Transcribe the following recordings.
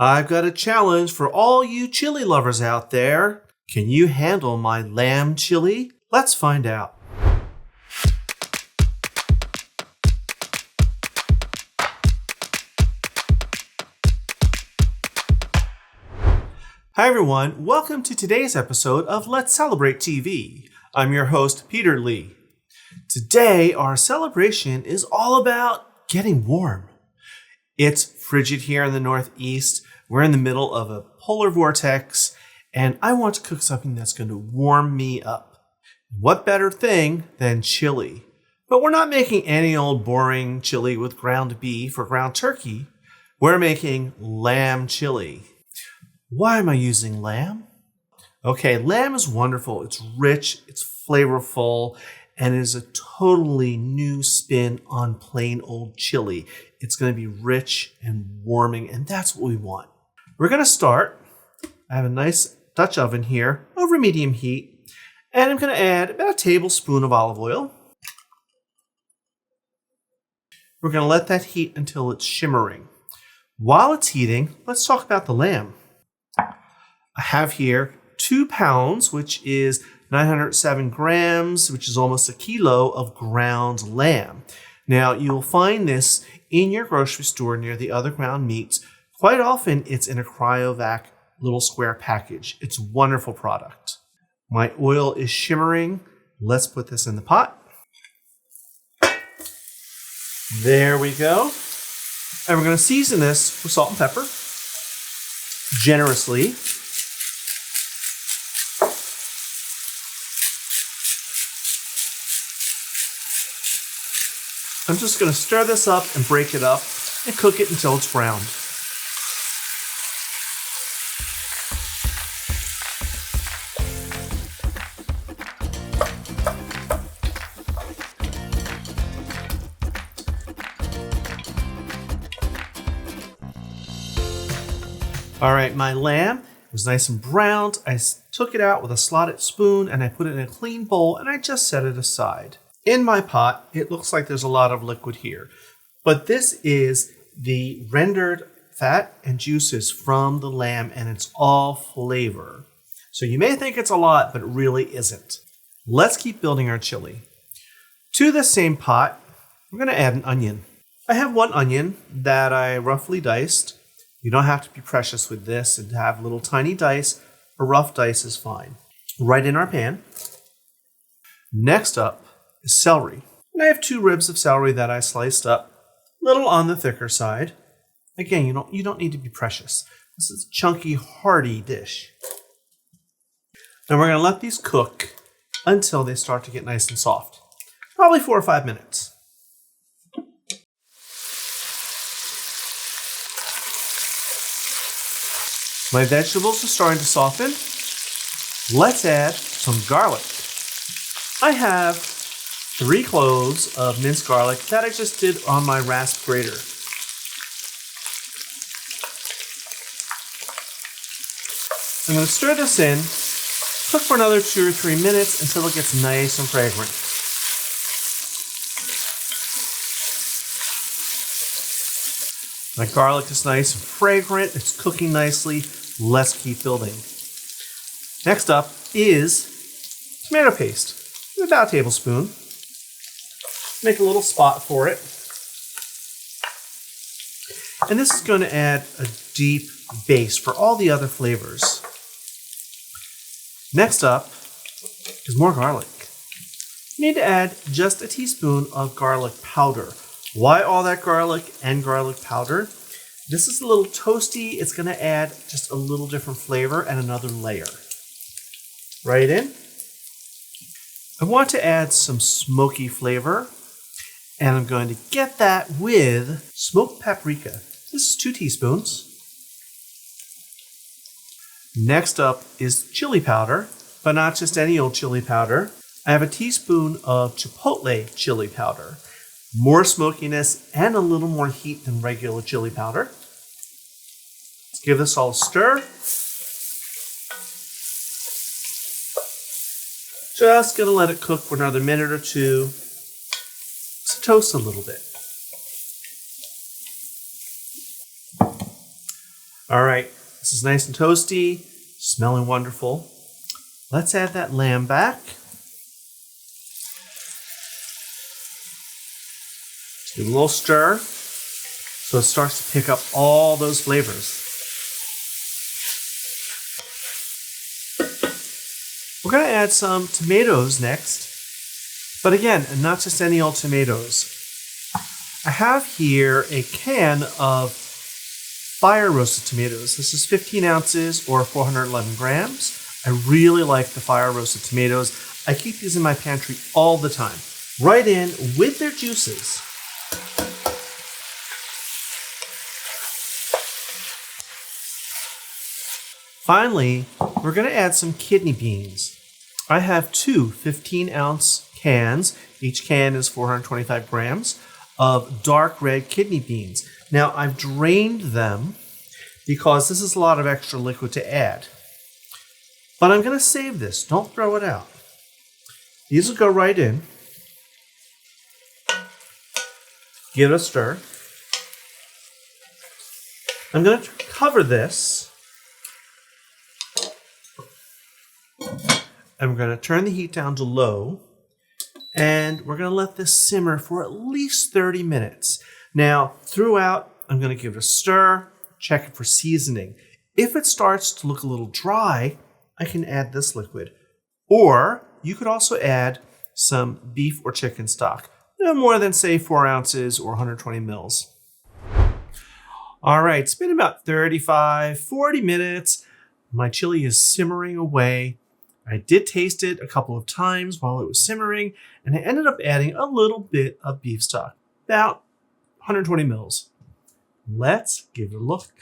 I've got a challenge for all you chili lovers out there. Can you handle my lamb chili? Let's find out. Hi everyone, welcome to today's episode of Let's Celebrate TV. I'm your host, Peter Lee. Today, our celebration is all about getting warm. It's frigid here in the Northeast. We're in the middle of a polar vortex, and I want to cook something that's going to warm me up. What better thing than chili? But we're not making any old boring chili with ground beef or ground turkey. We're making lamb chili. Why am I using lamb? Okay, lamb is wonderful. It's rich, it's flavorful, and it is a totally new spin on plain old chili. It's going to be rich and warming, and that's what we want. We're going to start. I have a nice Dutch oven here over medium heat, and I'm going to add about a tablespoon of olive oil. We're going to let that heat until it's shimmering. While it's heating, let's talk about the lamb. I have here 2 pounds, which is 907 grams, which is almost a kilo of ground lamb. Now, you'll find this in your grocery store near the other ground meats. Quite often, it's in a cryovac little square package. It's a wonderful product. My oil is shimmering. Let's put this in the pot. There we go. And we're going to season this with salt and pepper generously. I'm just going to stir this up and break it up and cook it until it's browned. All right, my lamb was nice and browned. I took it out with a slotted spoon and I put it in a clean bowl and I just set it aside. In my pot, it looks like there's a lot of liquid here, but this is the rendered fat and juices from the lamb, and it's all flavor. So you may think it's a lot, but it really isn't. Let's keep building our chili. To this same pot, we're going to add an onion. I have 1 onion that I roughly diced. You don't have to be precious with this and have little tiny dice. A rough dice is fine. Right in our pan. Next up, is celery. And I have 2 ribs of celery that I sliced up, a little on the thicker side. Again, you don't need to be precious. This is a chunky, hearty dish. And we're going to let these cook until they start to get nice and soft. Probably 4 or 5 minutes. My vegetables are starting to soften. Let's add some garlic. I have 3 cloves of minced garlic that I just did on my rasp grater. I'm going to stir this in, cook for another 2 or 3 minutes until it gets nice and fragrant. My garlic is nice and fragrant. It's cooking nicely. Let's keep building. Next up is tomato paste. About a tablespoon. Make a little spot for it. And this is going to add a deep base for all the other flavors. Next up is more garlic. You need to add just a teaspoon of garlic powder. Why all that garlic and garlic powder? This is a little toasty. It's going to add just a little different flavor and another layer. Right in. I want to add some smoky flavor. And I'm going to get that with smoked paprika. This is 2 teaspoons. Next up is chili powder, but not just any old chili powder. I have a teaspoon of chipotle chili powder. More smokiness and a little more heat than regular chili powder. Let's give this all a stir. Just going to let it cook for another minute or 2. Toast a little bit. All right, this is nice and toasty, smelling wonderful. Let's add that lamb back. Just give it a little stir so it starts to pick up all those flavors. We're going to add some tomatoes next, but again, not just any old tomatoes. I have here a can of fire roasted tomatoes. This is 15 ounces or 411 grams. I really like the fire roasted tomatoes. I keep these in my pantry all the time. Right in with their juices. Finally, we're going to add some kidney beans. I have two 15-ounce cans. Each can is 425 grams of dark red kidney beans. Now, I've drained them because this is a lot of extra liquid to add. But I'm going to save this. Don't throw it out. These will go right in. Give it a stir. I'm going to cover this. I'm going to turn the heat down to low, and we're going to let this simmer for at least 30 minutes. Now, throughout, I'm going to give it a stir, check it for seasoning. If it starts to look a little dry, I can add this liquid. Or you could also add some beef or chicken stock, no more than, say, 4 ounces or 120 mils. All right, it's been about 35, 40 minutes. My chili is simmering away. I did taste it a couple of times while it was simmering, and I ended up adding a little bit of beef stock, about 120 mils. Let's give it a look.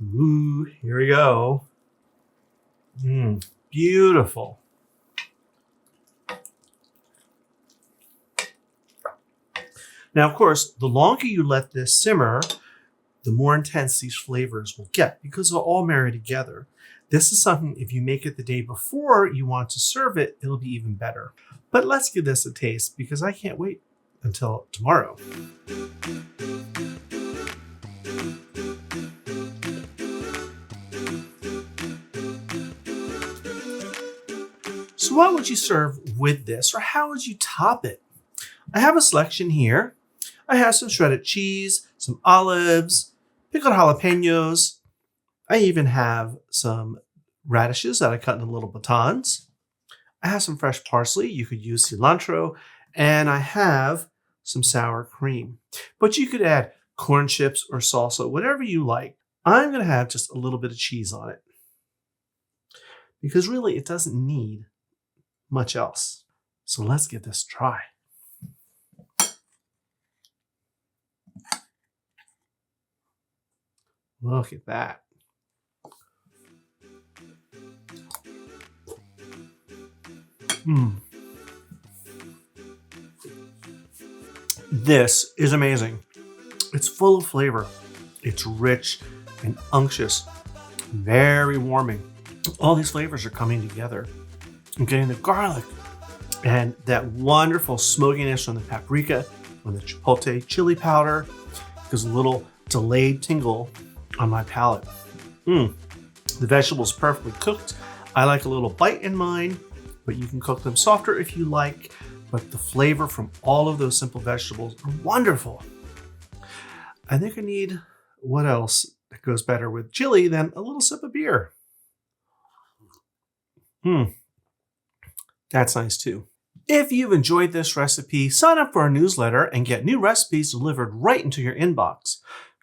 Ooh, here we go. Beautiful. Now, of course, the longer you let this simmer, the more intense these flavors will get because they'll all marry together. This is something, if you make it the day before you want to serve it, it'll be even better. But let's give this a taste because I can't wait until tomorrow. So what would you serve with this, or how would you top it? I have a selection here. I have some shredded cheese, some olives, pickled jalapenos. I even have some radishes that I cut into little batons. I have some fresh parsley. You could use cilantro. And I have some sour cream. But you could add corn chips or salsa, whatever you like. I'm going to have just a little bit of cheese on it, because really it doesn't need much else. So let's give this a try. Look at that. This is amazing. It's full of flavor. It's rich and unctuous, very warming. All these flavors are coming together. I'm getting the garlic and that wonderful smokiness from the paprika, from the chipotle chili powder. Gives a little delayed tingle on my palate. The vegetables perfectly cooked. I like a little bite in mine, but you can cook them softer if you like. But the flavor from all of those simple vegetables are wonderful. I think I need, what else that goes better with chili than a little sip of beer? That's nice too. If you've enjoyed this recipe, sign up for our newsletter and get new recipes delivered right into your inbox.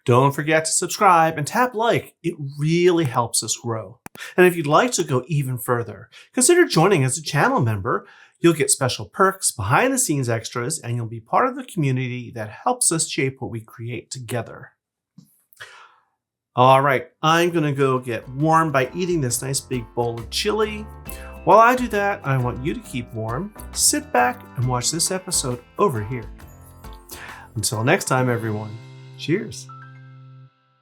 Don't forget to subscribe and tap like. It really helps us grow. And if you'd like to go even further, consider joining as a channel member. You'll get special perks, behind the scenes extras, and you'll be part of the community that helps us shape what we create together. All right, I'm gonna go get warm by eating this nice big bowl of chili. While I do that, I want you to keep warm. Sit back and watch this episode over here. Until next time, everyone, cheers.